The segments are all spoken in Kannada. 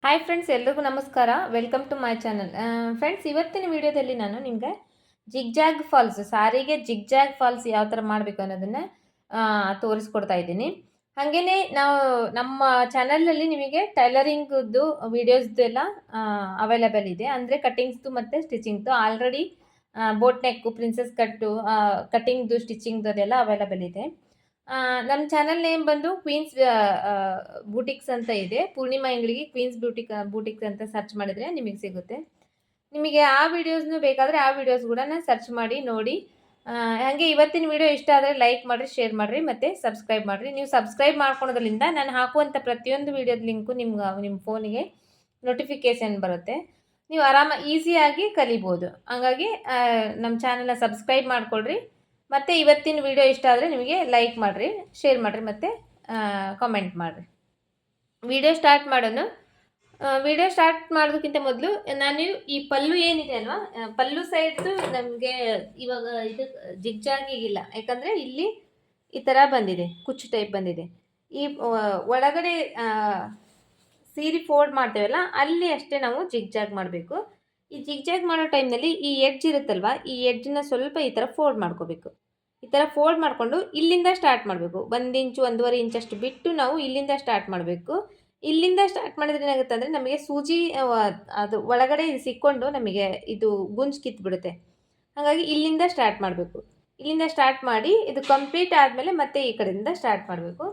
ಹಾಯ್ ಫ್ರೆಂಡ್ಸ್, ಎಲ್ರಿಗೂ ನಮಸ್ಕಾರ. Welcome to my channel. Friends, ಇವತ್ತಿನ ವಿಡಿಯೋದಲ್ಲಿ ನಾನು ನಿಮಗೆ ಜಿಗ್ಜಾಗ್ ಫಾಲ್ಸ್, ಸಾರಿಗೆ ಜಿಗ್ಜಾಗ್ ಫಾಲ್ಸ್ ಯಾವ ಥರ ಮಾಡಬೇಕು ಅನ್ನೋದನ್ನು ತೋರಿಸ್ಕೊಡ್ತಾ ಇದ್ದೀನಿ. ಹಾಗೆಯೇ ನಾವು ನಮ್ಮ ಚಾನಲಲ್ಲಿ ನಿಮಗೆ ಟೈಲರಿಂಗ್ದು ವಿಡಿಯೋಸ್ದು ಎಲ್ಲ ಅವೈಲೇಬಲ್ ಇದೆ. ಅಂದರೆ ಕಟ್ಟಿಂಗ್ಸ್ದು ಮತ್ತು ಸ್ಟಿಚಿಂಗ್ದು already boat neck, princess cut, ಕಟ್ಟಿಂಗ್ದು, ಸ್ಟಿಚಿಂಗ್ದು ಅದೆಲ್ಲ ಅವೈಲೇಬಲ್ ಇದೆ. ನಮ್ಮ ಚಾನಲ್ ನೇಮ್ ಬಂದು ಕ್ವೀನ್ಸ್ ಬೂಟಿಕ್ಸ್ ಅಂತ ಇದೆ. ಪೂರ್ಣಿಮಾ ಇಂಗ್ಳಿಗೆ ಕ್ವೀನ್ಸ್ ಬೂಟಿಕ್ಸ್ ಅಂತ ಸರ್ಚ್ ಮಾಡಿದರೆ ನಿಮಗೆ ಸಿಗುತ್ತೆ. ನಿಮಗೆ ಆ ವಿಡಿಯೋಸ್ನು ಬೇಕಾದರೆ ಆ ವಿಡಿಯೋಸ್ ಕೂಡ ಸರ್ಚ್ ಮಾಡಿ ನೋಡಿ. ಹಾಗೆ ಇವತ್ತಿನ ವಿಡಿಯೋ ಇಷ್ಟ ಆದರೆ ಲೈಕ್ ಮಾಡಿರಿ, ಶೇರ್ ಮಾಡಿರಿ ಮತ್ತು ಸಬ್ಸ್ಕ್ರೈಬ್ ಮಾಡಿರಿ. ನೀವು ಸಬ್ಸ್ಕ್ರೈಬ್ ಮಾಡ್ಕೊಳೋದ್ರಿಂದ ನಾನು ಹಾಕುವಂಥ ಪ್ರತಿಯೊಂದು ವಿಡಿಯೋದ ಲಿಂಕು ನಿಮ್ಮ ಫೋನಿಗೆ ನೋಟಿಫಿಕೇಷನ್ ಬರುತ್ತೆ. ನೀವು ಈಸಿಯಾಗಿ ಕಲಿಬೋದು. ಹಾಗಾಗಿ ನಮ್ಮ ಚಾನಲ್ನ ಸಬ್ಸ್ಕ್ರೈಬ್ ಮಾಡ್ಕೊಳ್ರಿ. ಮತ್ತು ಇವತ್ತಿನ ವಿಡಿಯೋ ಇಷ್ಟ ಆದರೆ ನಿಮಗೆ ಲೈಕ್ ಮಾಡಿರಿ, ಶೇರ್ ಮಾಡಿರಿ ಮತ್ತು ಕಾಮೆಂಟ್ ಮಾಡಿರಿ. ವಿಡಿಯೋ ಸ್ಟಾರ್ಟ್ ಮಾಡೋಣ. ವಿಡಿಯೋ ಸ್ಟಾರ್ಟ್ ಮಾಡೋದಕ್ಕಿಂತ ಮೊದಲು ನಾನು ಈ ಪಲ್ಲು ಏನಿದೆ ಅಲ್ವಾ, ಪಲ್ಲು ಸೈಡ್ದು ನಮಗೆ ಇವಾಗ ಇದು ಜಿಗ್ಜಾಗಿಗಿಲ್ಲ. ಯಾಕಂದರೆ ಇಲ್ಲಿ ಈ ಥರ ಬಂದಿದೆ, ಕುಚ್ಚು ಟೈಪ್ ಬಂದಿದೆ. ಈ ಒಳಗಡೆ ಸೀರೆ ಫೋಲ್ಡ್ ಮಾಡ್ತೇವಲ್ಲ, ಅಲ್ಲಿ ಅಷ್ಟೇ ನಾವು ಜಿಗ್ಜಾಗ್ ಮಾಡಬೇಕು. ಈ ಜಿಗ್ಜಾಗ್ ಮಾಡೋ ಟೈಮ್ನಲ್ಲಿ ಈ ಎಡ್ಜ್ ಇರುತ್ತಲ್ವ, ಈ ಎಡ್ಜನ್ನ ಸ್ವಲ್ಪ ಈ ಥರ ಫೋಲ್ಡ್ ಮಾಡ್ಕೋಬೇಕು. ಈ ಥರ ಫೋಲ್ಡ್ ಮಾಡಿಕೊಂಡು ಇಲ್ಲಿಂದ ಸ್ಟಾರ್ಟ್ ಮಾಡಬೇಕು. 1 ಇಂಚು 1.5 ಇಂಚಷ್ಟು ಬಿಟ್ಟು ನಾವು ಇಲ್ಲಿಂದ ಸ್ಟಾರ್ಟ್ ಮಾಡಬೇಕು. ಇಲ್ಲಿಂದ ಸ್ಟಾರ್ಟ್ ಮಾಡಿದ್ರೆ ಏನಾಗುತ್ತೆ ಅಂದರೆ ನಮಗೆ ಸೂಜಿ ಅದು ಒಳಗಡೆ ಸಿಕ್ಕೊಂಡು ನಮಗೆ ಇದು ಗುಂಜು ಕಿತ್ಬಿಡುತ್ತೆ. ಹಾಗಾಗಿ ಇಲ್ಲಿಂದ ಸ್ಟಾರ್ಟ್ ಮಾಡಬೇಕು. ಇಲ್ಲಿಂದ ಸ್ಟಾರ್ಟ್ ಮಾಡಿ ಇದು ಕಂಪ್ಲೀಟ್ ಆದಮೇಲೆ ಮತ್ತೆ ಈ ಕಡೆಯಿಂದ ಸ್ಟಾರ್ಟ್ ಮಾಡಬೇಕು.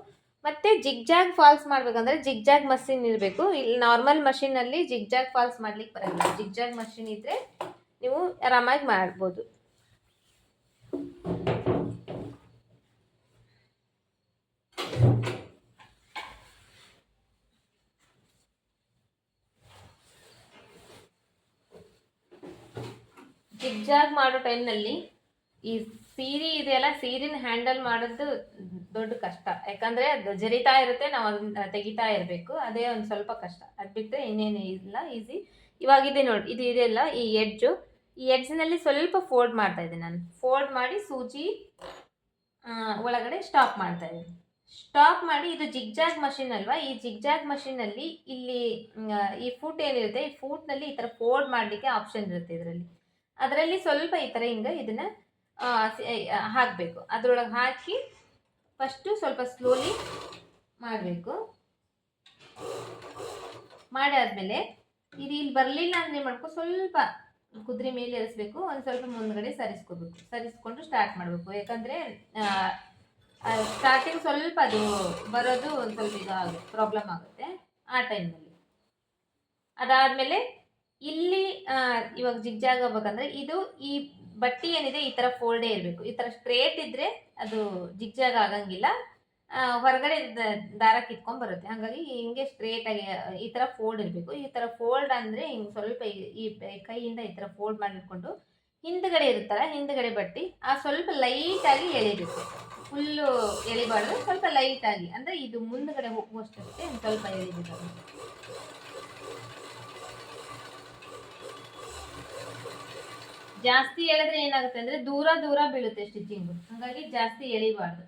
ಮತ್ತು ಜಿಗ್ಜಾಗ್ ಫಾಲ್ಸ್ ಮಾಡಬೇಕಂದ್ರೆ ಜಿಗ್ಜಾಗ್ ಮಷಿನ್ ಇರಬೇಕು. ಇಲ್ಲಿ ನಾರ್ಮಲ್ ಮಷಿನಲ್ಲಿ ಜಿಗ್ಜಾಗ್ ಫಾಲ್ಸ್ ಮಾಡ್ಲಿಕ್ಕೆ ಬರೋಲ್ಲ. ಜಿಗ್ಜಾಗ್ ಮಷಿನ್ ಇದ್ದರೆ ನೀವು ಆರಾಮಾಗಿ ಮಾಡ್ಬೋದು. ಜಿಗ್ಜಾಗ್ ಮಾಡೋ ಟೈಮ್ನಲ್ಲಿ ಈ ಸೀರೆ ಇದೆಯಲ್ಲ, ಸೀರೆನ ಹ್ಯಾಂಡಲ್ ಮಾಡೋದು ದೊಡ್ಡ ಕಷ್ಟ. ಯಾಕಂದರೆ ಅದು ಜರಿತಾ ಇರುತ್ತೆ, ನಾವು ಅದನ್ನ ತೆಗಿತಾ ಇರಬೇಕು. ಅದೇ ಒಂದು ಸ್ವಲ್ಪ ಕಷ್ಟ. ಅದು ಬಿಟ್ಟರೆ ಇನ್ನೇನು ಇಲ್ಲ, ಈಸಿ. ಇವಾಗಿದೆ ನೋಡಿ, ಇದು ಇದೆಯಲ್ಲ ಈ ಎಡ್ಜು, ಈ ಎಡ್ಜ್ನಲ್ಲಿ ಸ್ವಲ್ಪ ಫೋಲ್ಡ್ ಮಾಡ್ತಾ ಇದ್ದೀನಿ ನಾನು. ಫೋಲ್ಡ್ ಮಾಡಿ ಸೂಜಿ ಒಳಗಡೆ ಸ್ಟಾಪ್ ಮಾಡ್ತಾ ಇದ್ದೀನಿ. ಸ್ಟಾಪ್ ಮಾಡಿ, ಇದು ಜಿಗ್ಜಾಗ್ ಮಷಿನ್ ಅಲ್ವಾ, ಈ ಜಿಗ್ಜಾಗ್ ಮಷಿನಲ್ಲಿ ಇಲ್ಲಿ ಈ ಫೂಟ್ ಏನಿರುತ್ತೆ, ಈ ಫೂಟ್ನಲ್ಲಿ ಈ ಥರ ಫೋಲ್ಡ್ ಮಾಡಲಿಕ್ಕೆ ಆಪ್ಷನ್ ಇರುತ್ತೆ. ಅದರಲ್ಲಿ ಸ್ವಲ್ಪ ಈ ಥರ ಹಿಂಗೆ ಇದನ್ನು ಹಾಕಬೇಕು. ಅದರೊಳಗೆ ಹಾಕಿ ಫಸ್ಟು ಸ್ವಲ್ಪ ಸ್ಲೋಲಿ ಮಾಡಬೇಕು. ಮಾಡಾದ್ಮೇಲೆ ಇದು ಇಲ್ಲಿ ಬರಲಿಲ್ಲ ಅಂದರೆ ಏನು ಮಾಡಬೇಕು, ಸ್ವಲ್ಪ ಕುದುರೆ ಮೇಲೆ ಎರಿಸ್ಬೇಕು, ಒಂದು ಸ್ವಲ್ಪ ಮುಂದ್ಗಡೆ ಸರಿಸ್ಕೋಬೇಕು. ಸರಿಸ್ಕೊಂಡು ಸ್ಟಾರ್ಟ್ ಮಾಡಬೇಕು. ಯಾಕಂದರೆ ಸ್ಟಾರ್ಟಿಂಗ್ ಸ್ವಲ್ಪ ಅದು ಬರೋದು ಒಂದು ಸ್ವಲ್ಪ ಇದು ಪ್ರಾಬ್ಲಮ್ ಆಗುತ್ತೆ ಆ ಟೈಮ್ನಲ್ಲಿ. ಅದಾದಮೇಲೆ ಇಲ್ಲಿ ಇವಾಗ ಜಿಗ್ಜಾಗ್ ಆಗ್ಬೇಕಂದ್ರೆ ಇದು ಈ ಬಟ್ಟೆ ಏನಿದೆ ಈ ಥರ ಫೋಲ್ಡೇ ಇರಬೇಕು. ಈ ಥರ ಸ್ಟ್ರೇಟ್ ಇದ್ದರೆ ಅದು ಜಿಗ್ಜಾಗ್ ಆಗಂಗಿಲ್ಲ, ಹೊರಗಡೆ ದಾರ ಕಿತ್ಕೊಂಡು ಬರುತ್ತೆ. ಹಾಗಾಗಿ ಹಿಂಗೆ ಸ್ಟ್ರೇಟಾಗಿ ಈ ಥರ ಫೋಲ್ಡ್ ಇರಬೇಕು. ಈ ಥರ ಫೋಲ್ಡ್ ಅಂದರೆ ಹಿಂಗೆ ಸ್ವಲ್ಪ ಈ ಕೈಯಿಂದ ಈ ಥರ ಫೋಲ್ಡ್ ಮಾಡಿಟ್ಕೊಂಡು ಹಿಂದ್ಗಡೆ ಇರುತ್ತಲ್ಲ, ಹಿಂದ್ಗಡೆ ಬಟ್ಟೆ ಸ್ವಲ್ಪ ಲೈಟಾಗಿ ಎಳಿಬೇಕು. ಫುಲ್ಲು ಎಳಿಬಾರ್ದು, ಸ್ವಲ್ಪ ಲೈಟಾಗಿ, ಅಂದರೆ ಇದು ಮುಂದ್ಗಡೆ ಹೋಗುವಷ್ಟಕ್ಕೆ ಸ್ವಲ್ಪ ಎಳಿಬೇಕು. ಜಾಸ್ತಿ ಎಳೆದ್ರೆ ಏನಾಗುತ್ತೆ ಅಂದರೆ ದೂರ ದೂರ ಬೀಳುತ್ತೆ ಸ್ಟಿಚಿಂಗು. ಹಾಗಾಗಿ ಜಾಸ್ತಿ ಎಳಿಬಾರ್ದು.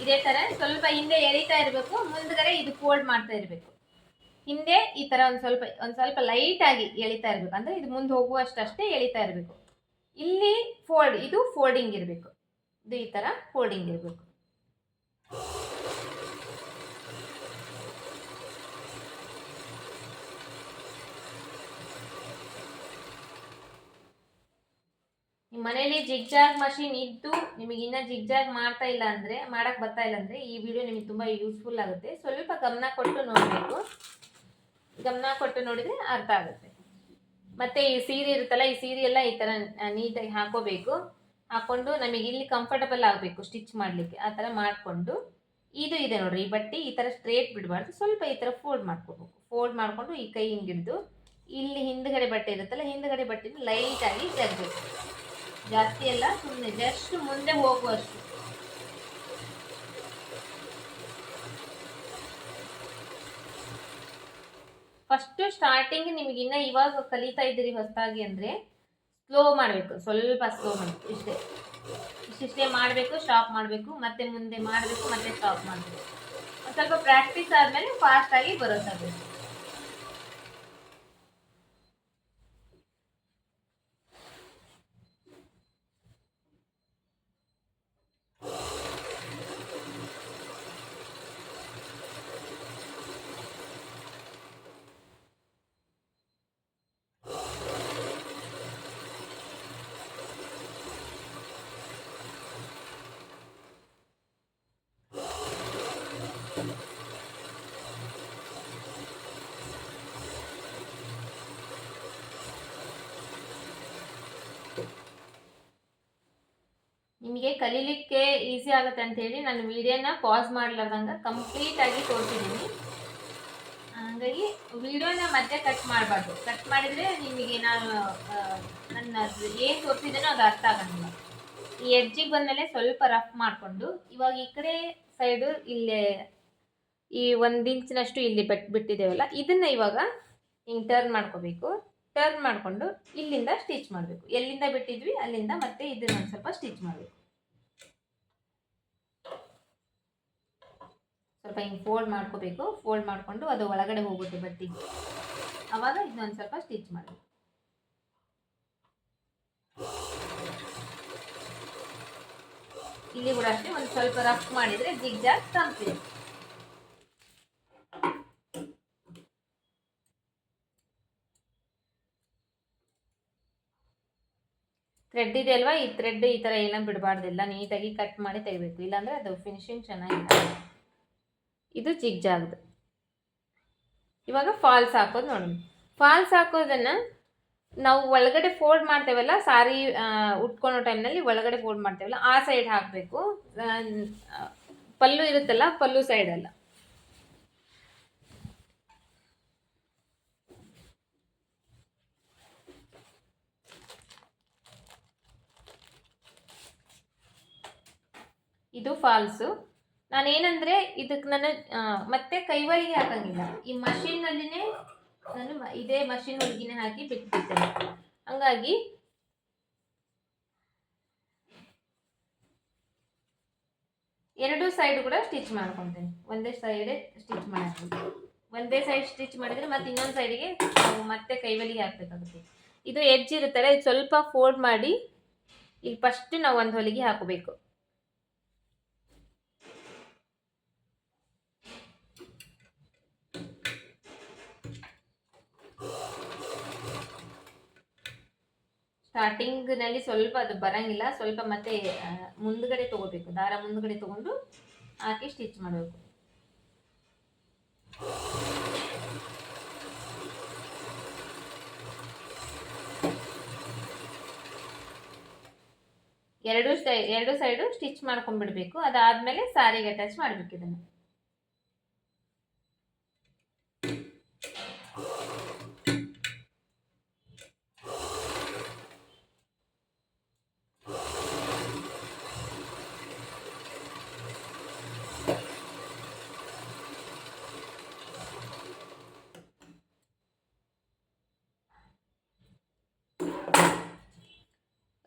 ಇದೇ ಥರ ಸ್ವಲ್ಪ ಹಿಂದೆ ಎಳಿತಾ ಇರಬೇಕು, ಮುಂದ್ಗಡೆ ಇದು ಫೋಲ್ಡ್ ಮಾಡ್ತಾ ಇರಬೇಕು. ಹಿಂದೆ ಈ ಥರ ಒಂದು ಸ್ವಲ್ಪ ಲೈಟಾಗಿ ಎಳಿತಾ ಇರಬೇಕು. ಅಂದರೆ ಇದು ಮುಂದೆ ಹೋಗುವಷ್ಟೇ ಎಳಿತಾ ಇರಬೇಕು. ಇಲ್ಲಿ ಇದು ಫೋಲ್ಡಿಂಗ್ ಇರಬೇಕು. ಇದು ಈ ಥರ ಫೋಲ್ಡಿಂಗ್ ಇರಬೇಕು. ನಿಮ್ಮ ಮನೇಲಿ ಜಿಗ್ಜಾಗ್ ಮಷಿನ್ ಇದ್ದು ನಿಮಗೆ ಇನ್ನೂ ಜಿಗ್ಜಾಗ್ ಮಾಡಕ್ಕೆ ಬರ್ತಾ ಇಲ್ಲ ಅಂದರೆ ಈ ವಿಡಿಯೋ ನಿಮಗೆ ತುಂಬ ಯೂಸ್ಫುಲ್ ಆಗುತ್ತೆ. ಸ್ವಲ್ಪ ಗಮನ ಕೊಟ್ಟು ನೋಡಬೇಕು. ಗಮನ ಕೊಟ್ಟು ನೋಡಿದರೆ ಅರ್ಥ ಆಗುತ್ತೆ. ಮತ್ತು ಈ ಸೀರೆ ಇರುತ್ತಲ್ಲ, ಈ ಸೀರೆ ಎಲ್ಲ ಈ ಥರ ನೀಟಾಗಿ ಹಾಕೋಬೇಕು. ಹಾಕ್ಕೊಂಡು ನಮಗೆ ಇಲ್ಲಿ ಕಂಫರ್ಟಬಲ್ ಆಗಬೇಕು ಸ್ಟಿಚ್ ಮಾಡಲಿಕ್ಕೆ. ಆ ಥರ ಮಾಡಿಕೊಂಡು ಇದು ಇದೆ ನೋಡಿರಿ, ಈ ಬಟ್ಟೆ ಈ ಥರ ಸ್ಟ್ರೇಟ್ ಬಿಡಬಾರ್ದು, ಸ್ವಲ್ಪ ಈ ಥರ ಫೋಲ್ಡ್ ಮಾಡ್ಕೋಬೇಕು. ಫೋಲ್ಡ್ ಮಾಡಿಕೊಂಡು ಈ ಕೈ ಹಿಂಗಿಡ್ದು ಇಲ್ಲಿ ಹಿಂದ್ಗಡೆ ಬಟ್ಟೆ ಇರುತ್ತಲ್ಲ, ಹಿಂದ್ಗಡೆ ಬಟ್ಟೆನ ಲೈಟಾಗಿ ತೆಗಬೇಕು. ಜಾಸ್ತಿ ಎಲ್ಲ, ಸುಮ್ಮನೆ ಜಸ್ಟ್ ಮುಂದೆ ಹೋಗುವಷ್ಟು. ಫಸ್ಟ್ ಸ್ಟಾರ್ಟಿಂಗ್ ನಿಮಗೆ ಇನ್ನ ಇವಾಗ ಕಲಿತಾ ಇದ್ದೀರಿ ಹೊಸದಾಗಿ ಅಂದರೆ ಸ್ಲೋ ಮಾಡಬೇಕು, ಸ್ವಲ್ಪ ಸ್ಲೋ ಮಾಡಬೇಕು, ಇಷ್ಟಿಷ್ಟೇ ಮಾಡಬೇಕು, ಸ್ಟಾಪ್ ಮಾಡಬೇಕು, ಮತ್ತೆ ಮುಂದೆ ಮಾಡಬೇಕು, ಮತ್ತೆ ಸ್ಟಾಪ್ ಮಾಡಬೇಕು. ಒಂದು ಸ್ವಲ್ಪ ಪ್ರಾಕ್ಟೀಸ್ ಆದಮೇಲೆ ಫಾಸ್ಟಾಗಿ ಬರುತ್ತೆ. ನಿಮಗೆ ಕಲೀಲಿಕ್ಕೆ ಈಸಿ ಆಗುತ್ತೆ ಅಂತ ಹೇಳಿ ನಾನು ವಿಡಿಯೋನ ಪಾಸ್ ಮಾಡಲಾರ್ದಂಗೆ ಕಂಪ್ಲೀಟಾಗಿ ತೋರಿಸಿದ್ದೀನಿ. ಹಾಗಾಗಿ ವಿಡಿಯೋನ ಮತ್ತೆ ಕಟ್ ಮಾಡಬಾರ್ದು. ಕಟ್ ಮಾಡಿದರೆ ನಿಮಗೆ ನಾನು ನನ್ನ ಏನು ತೋರಿಸಿದ್ದೇನೋ ಅದು ಅರ್ಥ ಆಗಂಗಿಲ್ಲ. ಈ ಎಡ್ಜಿಗೆ ಬಂದಮೇಲೆ ಸ್ವಲ್ಪ ರಫ್ ಮಾಡಿಕೊಂಡು ಇವಾಗ ಈ ಕಡೆ ಸೈಡು ಇಲ್ಲೇ ಈ 1 ಇಂಚಿನಷ್ಟು ಇಲ್ಲಿ ಬಿಟ್ಟಿದ್ದೇವಲ್ಲ, ಇದನ್ನು ಇವಾಗ ಹಿಂಗೆ ಟರ್ನ್ ಮಾಡ್ಕೋಬೇಕು. ಟರ್ನ್ ಮಾಡಿಕೊಂಡು ಇಲ್ಲಿಂದ ಸ್ಟಿಚ್ ಮಾಡಬೇಕು. ಎಲ್ಲಿಂದ ಬಿಟ್ಟಿದ್ವಿ ಅಲ್ಲಿಂದ ಮತ್ತೆ ಇದನ್ನ ಒಂದು ಸ್ವಲ್ಪ ಸ್ಟಿಚ್ ಮಾಡಬೇಕು. ಸ್ವಲ್ಪ ಹಿಂಗೆ ಫೋಲ್ಡ್ ಮಾಡ್ಕೋಬೇಕು. ಫೋಲ್ಡ್ ಮಾಡಿಕೊಂಡು ಅದು ಒಳಗಡೆ ಹೋಗುತ್ತೆ ಬಟ್ಟೆಗೆ, ಆವಾಗ ಇದನ್ನೊಂದು ಸ್ವಲ್ಪ ಸ್ಟಿಚ್ ಮಾಡಬೇಕು. ಇಲ್ಲಿ ಕೂಡ ಅಷ್ಟೇ ಒಂದು ಸ್ವಲ್ಪ ರಫ್ ಮಾಡಿದರೆ ಜಿಗ್ಜಾಗ್ ಕಂಪ್ಲೀಟ್. ಥ್ರೆಡ್ ಇದೆ ಅಲ್ವಾ, ಈ ಥ್ರೆಡ್ ಈ ಥರ ಏನೋ ಬಿಡಬಾರ್ದಿಲ್ಲ, ನೀಟಾಗಿ ಕಟ್ ಮಾಡಿ ತೆಗಿಬೇಕು, ಇಲ್ಲಾಂದರೆ ಅದು ಫಿನಿಶಿಂಗ್ ಚೆನ್ನಾಗಿಲ್ಲ. ಇದು ಜಿಗ್ಜಾಗ್ದು. ಇವಾಗ ಫಾಲ್ಸ್ ಹಾಕೋದು ನೋಡಿ. ಫಾಲ್ಸ್ ಹಾಕೋದನ್ನು ನಾವು ಒಳಗಡೆ ಫೋಲ್ಡ್ ಮಾಡ್ತೇವಲ್ಲ, ಸಾರಿ ಉಟ್ಕೊಳೋ ಟೈಮ್ನಲ್ಲಿ ಒಳಗಡೆ ಫೋಲ್ಡ್ ಮಾಡ್ತೇವಲ್ಲ, ಆ ಸೈಡ್ ಹಾಕಬೇಕು. ಪಲ್ಲು ಇರುತ್ತಲ್ಲ, ಪಲ್ಲು ಸೈಡಲ್ಲ. ಇದು ಫಾಲ್ಸು. ನಾನೇನಂದರೆ ಇದಕ್ಕೆ ನಾನು ಮತ್ತೆ ಕೈವಳಿಗೆ ಹಾಕಂಗಿಲ್ಲ, ಈ ಮಷಿನ್ನಲ್ಲಿನೇ ನಾನು ಇದೇ ಮಷಿನ್ ಹೊಲಿಗೆನೇ ಹಾಕಿ ಬಿಟ್ಬಿಡ್ತೇನೆ. ಹಂಗಾಗಿ ಎರಡೂ ಸೈಡ್ ಕೂಡ ಸ್ಟಿಚ್ ಮಾಡ್ಕೊತೇನೆ. ಒಂದೇ ಸೈಡೇ ಸ್ಟಿಚ್ ಮಾಡ್ತೀನಿ. ಒಂದೇ ಸೈಡ್ ಸ್ಟಿಚ್ ಮಾಡಿದರೆ ಮತ್ತೆ ಇನ್ನೊಂದು ಸೈಡಿಗೆ ನಾವು ಮತ್ತೆ ಕೈವಳಿಗೆ ಹಾಕಬೇಕಾಗುತ್ತೆ. ಇದು ಎಡ್ಜ್ ಇರುತ್ತಲ್ಲ, ಇದು ಸ್ವಲ್ಪ ಫೋಲ್ಡ್ ಮಾಡಿ ಈಗ ಫಸ್ಟ್ ನಾವು ಒಂದು ಹೊಲಿಗೆ ಹಾಕಬೇಕು. ಸ್ಟಾರ್ಟಿಂಗ್ನಲ್ಲಿ ಸ್ವಲ್ಪ ಅದು ಬರಂಗಿಲ್ಲ, ಸ್ವಲ್ಪ ಮತ್ತೆ ಮುಂದ್ಗಡೆ ತಗೋಬೇಕು, ದಾರ ಮುಂದ್ಗಡೆ ತಗೊಂಡು ಹಾಕಿ ಸ್ಟಿಚ್ ಮಾಡಬೇಕು. ಎರಡು ಸೈಡು ಸ್ಟಿಚ್ ಮಾಡ್ಕೊಂಡ್ಬಿಡ್ಬೇಕು. ಅದಾದ್ಮೇಲೆ ಸಾರಿಗೆ ಅಟ್ಯಾಚ್ ಮಾಡಬೇಕು ಇದನ್ನು.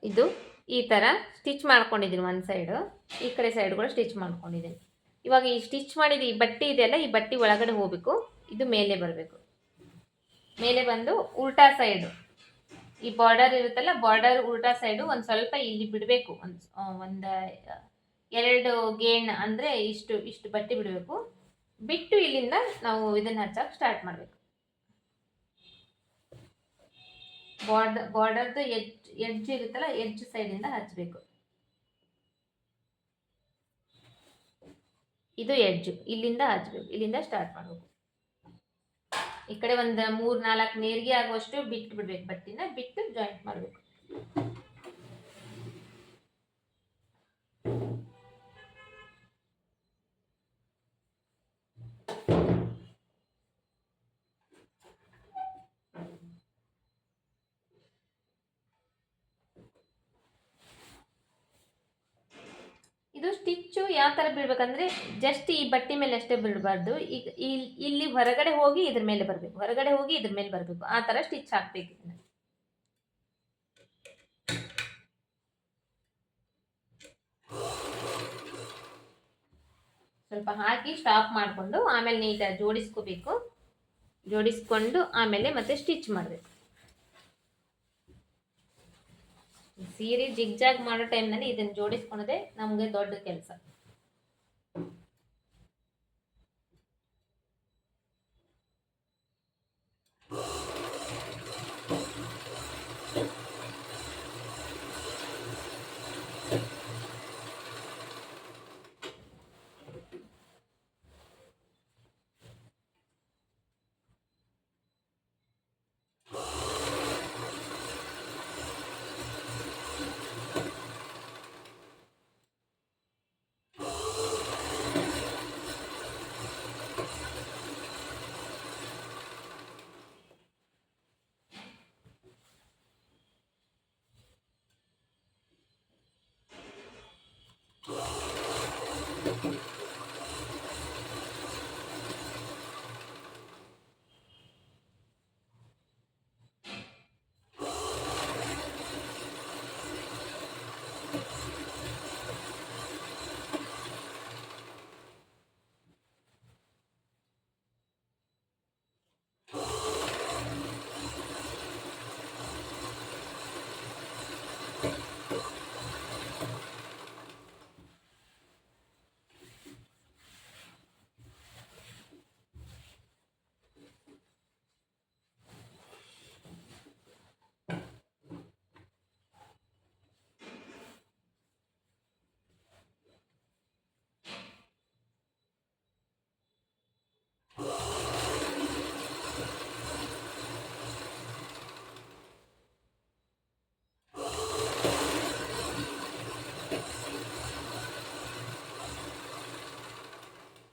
ಇದು ಈ ಥರ ಸ್ಟಿಚ್ ಮಾಡ್ಕೊಂಡಿದ್ದೀನಿ. ಒಂದು ಸೈಡು, ಈ ಕಡೆ ಸೈಡ್ ಕೂಡ ಸ್ಟಿಚ್ ಮಾಡ್ಕೊಂಡಿದ್ದೀನಿ. ಇವಾಗ ಈ ಸ್ಟಿಚ್ ಮಾಡಿದ ಈ ಬಟ್ಟೆ ಇದೆಯಲ್ಲ, ಈ ಬಟ್ಟೆ ಒಳಗಡೆ ಹೋಗಬೇಕು. ಇದು ಮೇಲೆ ಬರಬೇಕು. ಮೇಲೆ ಬಂದು ಉಲ್ಟಾ ಸೈಡು ಈ ಬಾರ್ಡರ್ ಇರುತ್ತಲ್ಲ, ಬಾರ್ಡರ್ ಉಲ್ಟಾ ಸೈಡು ಒಂದು ಸ್ವಲ್ಪ ಇಲ್ಲಿ ಬಿಡಬೇಕು. ಒಂದು 2 ಗೇಣ್ ಅಂದರೆ ಇಷ್ಟು ಬಟ್ಟೆ ಬಿಡಬೇಕು. ಬಿಟ್ಟು ಇಲ್ಲಿಂದ ನಾವು ಇದನ್ನು ಹಚ್ಚಕ್ಕೆ ಸ್ಟಾರ್ಟ್ ಮಾಡಬೇಕು. ಬಾರ್ಡರ್ದು ಎಡ್ಜ್ ಇರುತ್ತಲ್ಲ, ಎಡ್ಜ್ ಸೈಡಿಂದ ಹಚ್ಚಬೇಕು. ಇದು ಎಡ್ಜ್, ಇಲ್ಲಿಂದ ಹಚ್ಚಬೇಕು, ಇಲ್ಲಿಂದ ಸ್ಟಾರ್ಟ್ ಮಾಡಬೇಕು. ಈ ಕಡೆ ಒಂದು 3-4 ನೇರಿಗೆ ಆಗುವಷ್ಟು ಬಿಟ್ಟು ಬಿಡ್ಬೇಕು, ಬಟ್ಟೆನ ಬಿಟ್ಟು ಜಾಯಿಂಟ್ ಮಾಡಬೇಕು. ಇದು ಸ್ಟಿಚ್ಚು ಯಾವ ಥರ ಬೀಳ್ಬೇಕಂದ್ರೆ ಜಸ್ಟ್ ಈ ಬಟ್ಟೆ ಮೇಲೆ ಅಷ್ಟೇ ಬೀಳಬಾರ್ದು. ಈಗ ಇಲ್ಲಿ ಹೊರಗಡೆ ಹೋಗಿ ಇದ್ರ ಮೇಲೆ ಬರಬೇಕು, ಹೊರಗಡೆ ಹೋಗಿ ಇದ್ರ ಮೇಲೆ ಬರಬೇಕು, ಆ ಥರ ಸ್ಟಿಚ್ ಹಾಕ್ಬೇಕು. ಸ್ವಲ್ಪ ಹಾಕಿ ಸ್ಟಾಪ್ ಮಾಡಿಕೊಂಡು ಆಮೇಲೆ ನೀಟಾಗಿ ಜೋಡಿಸ್ಕೋಬೇಕು. ಜೋಡಿಸ್ಕೊಂಡು ಆಮೇಲೆ ಮತ್ತೆ ಸ್ಟಿಚ್ ಮಾಡಬೇಕು. ಸೀರೆ ಜಿಗ್ಜಾಗ್ ಮಾಡೋ ಟೈಮ್ನಲ್ಲಿ ಇದನ್ನು ಜೋಡಿಸ್ಕೊಳೋದೇ ನಮಗೆ ದೊಡ್ಡ ಕೆಲಸ.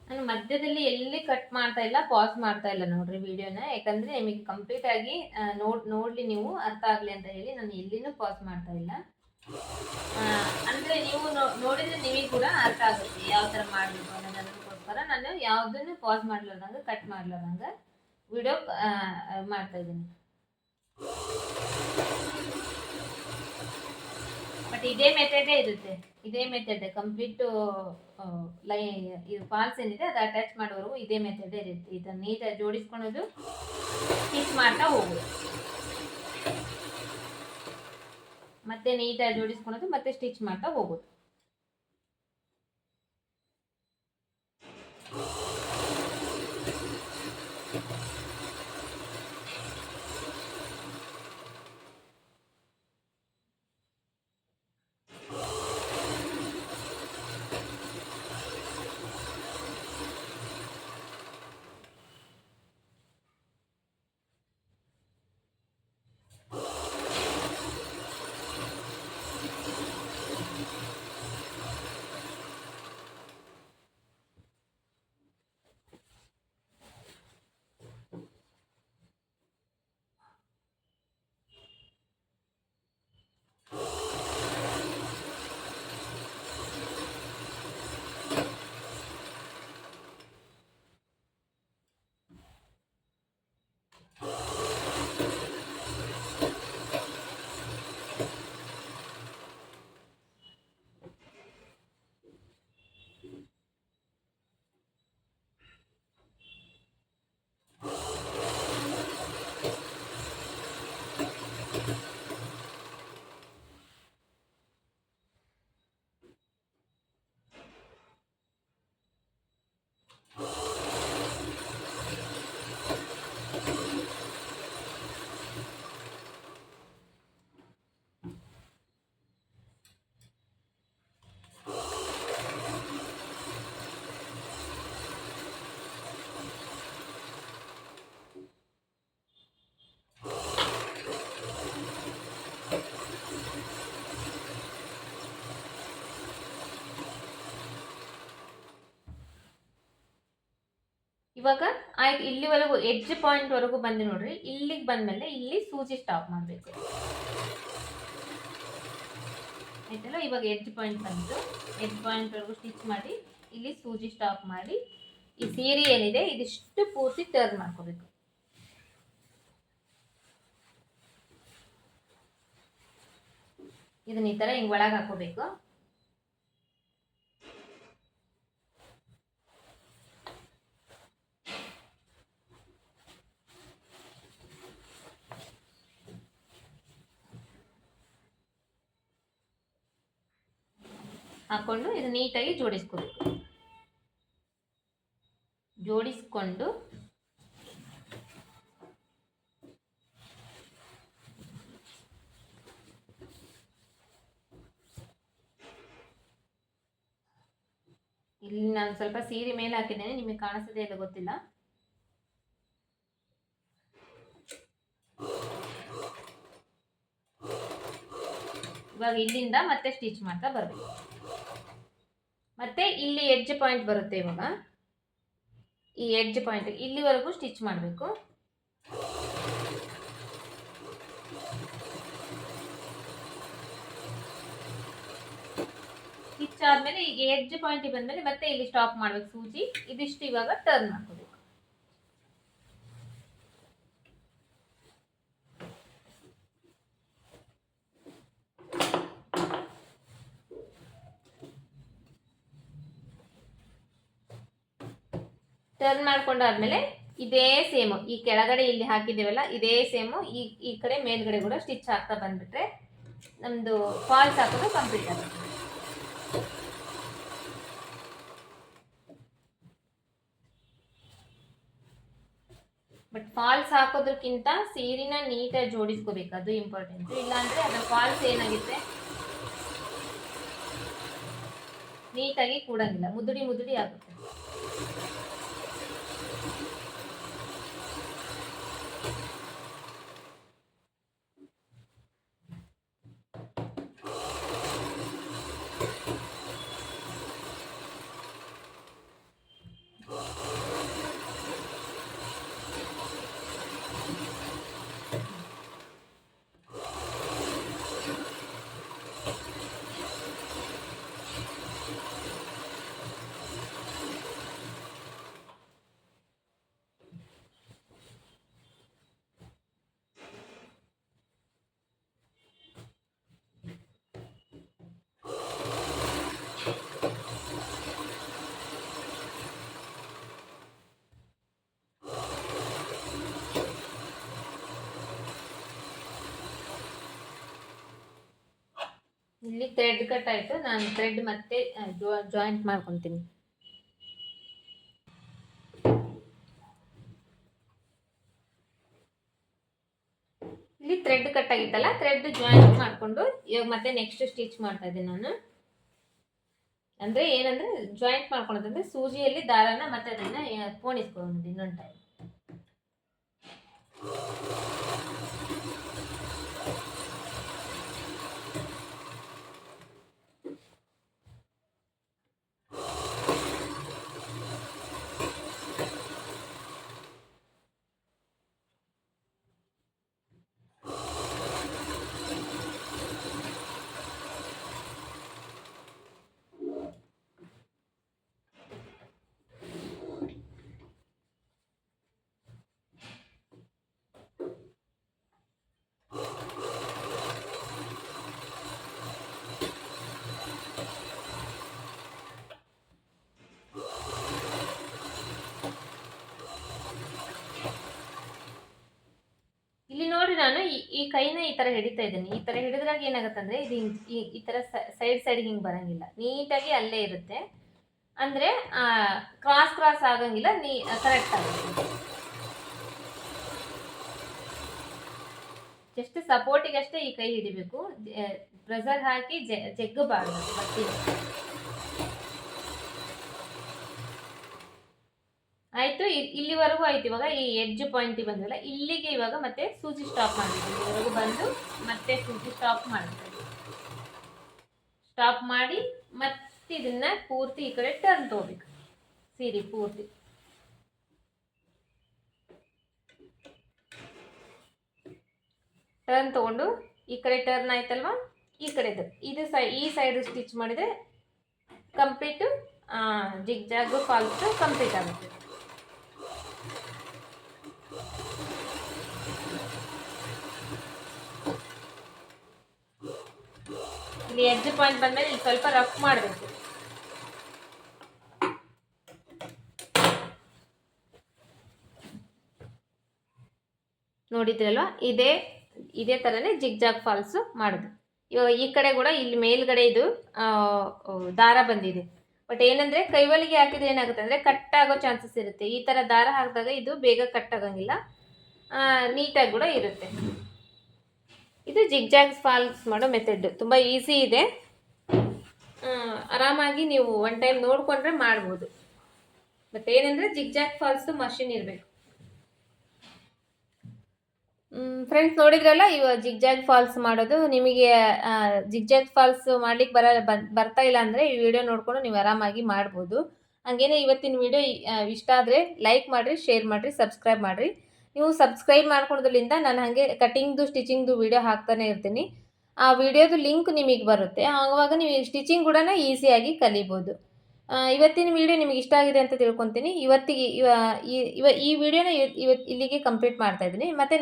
ನಾನು ಮಧ್ಯದಲ್ಲಿ ಎಲ್ಲಿ ಕಟ್ ಮಾಡ್ತಾ ಇಲ್ಲ, ಪಾಸ್ ಮಾಡ್ತಾ ಇಲ್ಲ ನೋಡ್ರಿ ವಿಡಿಯೋನ. ಯಾಕಂದ್ರೆ ನಿಮಗೆ ಕಂಪ್ಲೀಟ್ ಆಗಿ ನೋಡ್ಲಿ ನೀವು ಅರ್ಥ ಆಗ್ಲಿ ಅಂತ ಹೇಳಿ ನಾನು ಎಲ್ಲಿನೂ ಪಾಸ್ ಮಾಡ್ತಾ ಇಲ್ಲ. ಅಂದ್ರೆ ನೀವು ನೋಡಿದ್ರೆ ನಿಮಗೆ ಕೂಡ ಅರ್ಥ ಆಗುತ್ತೆ ಯಾವ ತರ ಮಾಡ್ಬೇಕು ಅನ್ನೋದಕ್ಕೋಸ್ಕರ ನಾನು ಯಾವ್ದನ್ನು ಪಾಸ್ ಮಾಡ್ಲಾರ್ದಂಗ ಕಟ್ ಮಾಡ್ಲಾರ್ದಂಗ ವಿಡಿಯೋ ಮಾಡ್ತಾ ಇದ್ದೀನಿ. ಬಟ್ ಇದೇ ಮೆಥಡೇ ಇರುತ್ತೆ, ಇದೇ ಮೆಥಡ್ ಕಂಪ್ಲೀಟ್ ಇದು ಫಾಲ್ಸ್ ಏನಿದೆ ಅದು ಅಟ್ಯಾಚ್ ಮಾಡೋವರೆಗೂ ಇದೇ ಮೆಥಡೇ ಇರುತ್ತೆ. ಇದನ್ನ ನೀಟಾಗಿ ಜೋಡಿಸ್ಕೊಳೋದು, ಸ್ಟಿಚ್ ಮಾಡ್ತಾ ಹೋಗೋದು, ಮತ್ತೆ ನೀಟಾಗಿ ಜೋಡಿಸ್ಕೊಳೋದು, ಮತ್ತೆ ಸ್ಟಿಚ್ ಮಾಡ್ತಾ ಹೋಗೋದು. ಇವಾಗ ಆಯ್ತು, ಇಲ್ಲಿವರೆಗೂ ಎಡ್ಜ್ ಪಾಯಿಂಟ್ ವರೆಗೂ ಬಂದು ನೋಡ್ರಿ. ಇಲ್ಲಿಗೆ ಬಂದ್ಮೇಲೆ ಇಲ್ಲಿ ಸೂಜಿ ಸ್ಟಾಪ್ ಮಾಡಬೇಕು. ಆಯ್ತಲ್ಲ. ಇವಾಗ ಎಡ್ಜ್ ಪಾಯಿಂಟ್ ಬಂತು, ಎಡ್ಜ್ ಪಾಯಿಂಟ್ವರೆಗೂ ಸ್ಟಿಚ್ ಮಾಡಿ ಇಲ್ಲಿ ಸೂಜಿ ಸ್ಟಾಪ್ ಮಾಡಿ ಈ ಸೀರೆ ಏನಿದೆ ಇದಿಷ್ಟು ಪೂರ್ತಿ ಟರ್ನ್ ಮಾಡ್ಕೋಬೇಕು. ಇದನ್ನ ಈ ತರ ಹಿಂಗ್ ಒಳಗೆ ಹಾಕೋಬೇಕು. ಹಾಕೊಂಡು ಇದು ನೀಟಾಗಿ ಜೋಡಿಸ್ಕೋಬೇಕು. ಜೋಡಿಸ್ಕೊಂಡು ಇಲ್ಲಿ ನಾನು ಸ್ವಲ್ಪ ಸೀರೆ ಮೇಲೆ ಹಾಕಿದ್ದೇನೆ, ನಿಮಗೆ ಕಾಣಿಸದೇ ಇಲ್ಲ ಗೊತ್ತಿಲ್ಲ. ಇವಾಗ ಇಲ್ಲಿಂದ ಮತ್ತೆ ಸ್ಟಿಚ್ ಮಾಡ್ತಾ ಬರಬೇಕು. ಮತ್ತೆ ಇಲ್ಲಿ ಎಡ್ಜ್ ಪಾಯಿಂಟ್ ಬರುತ್ತೆ. ಇವಾಗ ಈ ಎಡ್ಜ್ ಪಾಯಿಂಟ್ ಇಲ್ಲಿವರೆಗೂ ಸ್ಟಿಚ್ ಮಾಡಬೇಕು. ಸ್ಟಿಚ್ ಆದ್ಮೇಲೆ ಈಗ ಎಡ್ಜ್ ಪಾಯಿಂಟ್ ಬಂದ್ಮೇಲೆ ಮತ್ತೆ ಇಲ್ಲಿ ಸ್ಟಾಪ್ ಮಾಡ್ಬೇಕು ಸೂಜಿ. ಇದಿಷ್ಟು ಇವಾಗ ಟರ್ನ್ ಮಾಡ್ಕೋಬೇಕು. ಟರ್ನ್ ಮಾಡ್ಕೊಂಡಾದ್ಮೇಲೆ ಇದೇ ಸೇಮ್ ಈ ಕೆಳಗಡೆ ಇಲ್ಲಿ ಹಾಕಿದ್ದೇವಲ್ಲ ಇದೇ ಸೇಮು ಈ ಕಡೆ ಮೇಲ್ಗಡೆ ಕೂಡ ಸ್ಟಿಚ್ ಹಾಕ್ತಾ ಬಂದ್ಬಿಟ್ರೆ ನಮ್ದು ಫಾಲ್ಸ್ ಹಾಕೋದು ಕಂಪ್ಲೀಟ್ ಆಗುತ್ತೆ. ಬಟ್ ಫಾಲ್ಸ್ ಹಾಕೋದಕ್ಕಿಂತ ಸೀರೆನ ನೀಟಾಗಿ ಜೋಡಿಸ್ಕೋಬೇಕು, ಅದು ಇಂಪಾರ್ಟೆಂಟ್. ಇಲ್ಲಾಂದ್ರೆ ಅದರ ಫಾಲ್ಸ್ ಏನಾಗುತ್ತೆ ನೀಟಾಗಿ ಕೂಡಂಗಿಲ್ಲ, ಮುದುಡಿ ಮುದುಡಿ ಆಗುತ್ತೆ. ಇಲ್ಲಿ ಥ್ರೆಡ್ ಕಟ್ ಆಯ್ತು, ನಾನು ಥ್ರೆಡ್ ಮತ್ತೆ ಜಾಯಿಂಟ್ ಮಾಡ್ಕೊತೀನಿ. ಇಲ್ಲಿ ಥ್ರೆಡ್ ಕಟ್ ಆಗಿತ್ತಲ್ಲ, ಥ್ರೆಡ್ ಜಾಯಿಂಟ್ ಮಾಡ್ಕೊಂಡು ಇವಾಗ ಮತ್ತೆ ನೆಕ್ಸ್ಟ್ ಸ್ಟಿಚ್ ಮಾಡ್ತಾ ಇದ್ದೀನಿ ನಾನು. ಅಂದ್ರೆ ಏನಂದ್ರೆ ಜಾಯಿಂಟ್ ಮಾಡ್ಕೊಳೋದಂದ್ರೆ ಸೂಜಿಯಲ್ಲಿ ದಾರನ ಮತ್ತೆ ಅದನ್ನ ಪೋಣಿಸ್ಕೊಳ್ಳೋದು ಇನ್ನೊಂದು ಟೈಮ್. ಇಲ್ಲಿ ನೋಡಿ ನಾನು ಈ ಕೈನ ಈ ತರ ಹಿಡಿತಾ ಇದ್ದೀನಿ. ಈ ತರ ಹಿಡಿದ್ರಾಗ ಏನಾಗತ್ತಂದ್ರೆ ಇದು ಈ ತರ ಸೈಡ್ ಹಿಂಗ್ ಬರಂಗಿಲ್ಲ, ನೀಟಾಗಿ ಅಲ್ಲೇ ಇರುತ್ತೆ. ಅಂದ್ರೆ ಕ್ರಾಸ್ ಆಗಂಗಿಲ್ಲ, ಕರೆಕ್ಟ್ ಆಗುತ್ತೆ. ಜಸ್ಟ್ ಸಪೋರ್ಟಿಗೆ ಅಷ್ಟೇ ಈ ಕೈ ಹಿಡಿಬೇಕು, ಪ್ರೆಸರ್ ಹಾಕಿ ಜಗ್ಗಬಾರ್ದು ಬಟ್ಟೆ. ಆಯ್ತು, ಇಲ್ಲಿವರೆಗೂ ಆಯ್ತು. ಇವಾಗ ಈ ಎಡ್ಜ್ ಪಾಯಿಂಟ್ ಬಂದಲ್ಲ, ಇಲ್ಲಿಗೆ ಇವಾಗ ಮತ್ತೆ ಸೂಜಿ ಸ್ಟಾಪ್ ಮಾಡಬೇಕು. ಇಲ್ಲಿವರೆಗೂ ಬಂದು ಮತ್ತೆ ಸೂಜಿ ಸ್ಟಾಪ್ ಮಾಡಬೇಕು. ಸ್ಟಾಪ್ ಮಾಡಿ ಮತ್ತೆ ಇದನ್ನ ಪೂರ್ತಿ ಈ ಕಡೆ ಟರ್ನ್ ತಗೋಬೇಕು, ಸೀರೆ ಪೂರ್ತಿ. ಟರ್ನ್ ತಗೊಂಡು ಈ ಕಡೆ ಟರ್ನ್ ಆಯ್ತಲ್ವಾ, ಈ ಕಡೆದು ಈ ಸೈಡ್ ಸ್ಟಿಚ್ ಮಾಡಿದರೆ ಕಂಪ್ಲೀಟು ಜಿಗ್ಜಾಗು ಫಾಲ್ಸ್ ಕಂಪ್ಲೀಟ್ ಆಗುತ್ತೆ. ಇಲ್ಲಿ ಎಡ್ಜ್ ಪಾಯಿಂಟ್ ಬಂದಮೇಲೆ ಇಲ್ಲಿ ಸ್ವಲ್ಪ ರಫ್ ಮಾಡಬೇಕು. ನೋಡಿದ್ರಲ್ವ, ಇದೇ ಥರನೇ ಜಿಗ್ಜಾಗ್ ಫಾಲ್ಸು ಮಾಡೋದು. ಇವಾಗ ಈ ಕಡೆ ಕೂಡ ಇಲ್ಲಿ ಮೇಲ್ಗಡೆ ಇದು ದಾರ ಬಂದಿದೆ. ಬಟ್ ಏನಂದರೆ ಕೈವಲಿಗೆ ಹಾಕಿದ್ರೆ ಏನಾಗುತ್ತೆ ಅಂದರೆ ಕಟ್ ಆಗೋ ಚಾನ್ಸಸ್ ಇರುತ್ತೆ. ಈ ಥರ ದಾರ ಹಾಕಿದಾಗ ಇದು ಬೇಗ ಕಟ್ ಆಗೋಂಗಿಲ್ಲ, ನೀಟಾಗಿ ಕೂಡ ಇರುತ್ತೆ. ಇದು ಜಿಗ್ಜಾಗ್ ಫಾಲ್ಸ್ ಮಾಡೋ ಮೆಥಡ್ ತುಂಬ ಈಸಿ ಇದೆ. ಆರಾಮಾಗಿ ನೀವು ಒನ್ ಟೈಮ್ ನೋಡಿಕೊಂಡ್ರೆ ಮಾಡ್ಬೋದು. ಬಟ್ ಏನಂದರೆ ಜಿಗ್ಜಾಗ್ ಫಾಲ್ಸು ಮಷಿನ್ ಇರಬೇಕು. ಫ್ರೆಂಡ್ಸ್ ನೋಡಿದ್ರಲ್ಲ, ಇವಾಗ ಜಿಗ್ಜಾಗ್ ಫಾಲ್ಸ್ ಮಾಡೋದು. ನಿಮಗೆ ಜಿಗ್ಜಾಗ್ ಫಾಲ್ಸ್ ಮಾಡ್ಲಿಕ್ಕೆ ಬರ್ತಾ ಇಲ್ಲ ಅಂದರೆ ಈ ವಿಡಿಯೋ ನೋಡಿಕೊಂಡು ನೀವು ಆರಾಮಾಗಿ ಮಾಡ್ಬೋದು. ಹಾಗೇನೆ ಇವತ್ತಿನ ವಿಡಿಯೋ ಇಷ್ಟ ಆದರೆ ಲೈಕ್ ಮಾಡಿರಿ, ಶೇರ್ ಮಾಡಿರಿ, ಸಬ್ಸ್ಕ್ರೈಬ್ ಮಾಡಿರಿ. ನೀವು ಸಬ್ಸ್ಕ್ರೈಬ್ ಮಾಡ್ಕೊಳೋದ್ರಿಂದ ನಾನು ಹಾಗೆ ಕಟಿಂಗ್ದು ಸ್ಟಿಚಿಂಗ್ದು ವಿಡಿಯೋ ಹಾಕ್ತಾನೆ ಇರ್ತೀನಿ. ಆ ವಿಡಿಯೋದು ಲಿಂಕ್ ನಿಮಗೆ ಬರುತ್ತೆ. ಆವಾಗ ನೀವು ಸ್ಟಿಚಿಂಗ್ ಕೂಡ ಈಸಿಯಾಗಿ ಕಲಿಬೋದು. ಇವತ್ತಿನ ವಿಡಿಯೋ ನಿಮಗೆ ಇಷ್ಟ ಆಗಿದೆ ಅಂತ ತಿಳ್ಕೊತೀನಿ. ಈ ವಿಡಿಯೋನ ಇಲ್ಲಿಗೆ ಕಂಪ್ಲೀಟ್ ಮಾಡ್ತಾ ಇದ್ದೀನಿ. ಮತ್ತು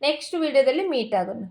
ನೆಕ್ಸ್ಟ್ ವಿಡಿಯೋದಲ್ಲಿ ಮೀಟ್ ಆಗೋಣ.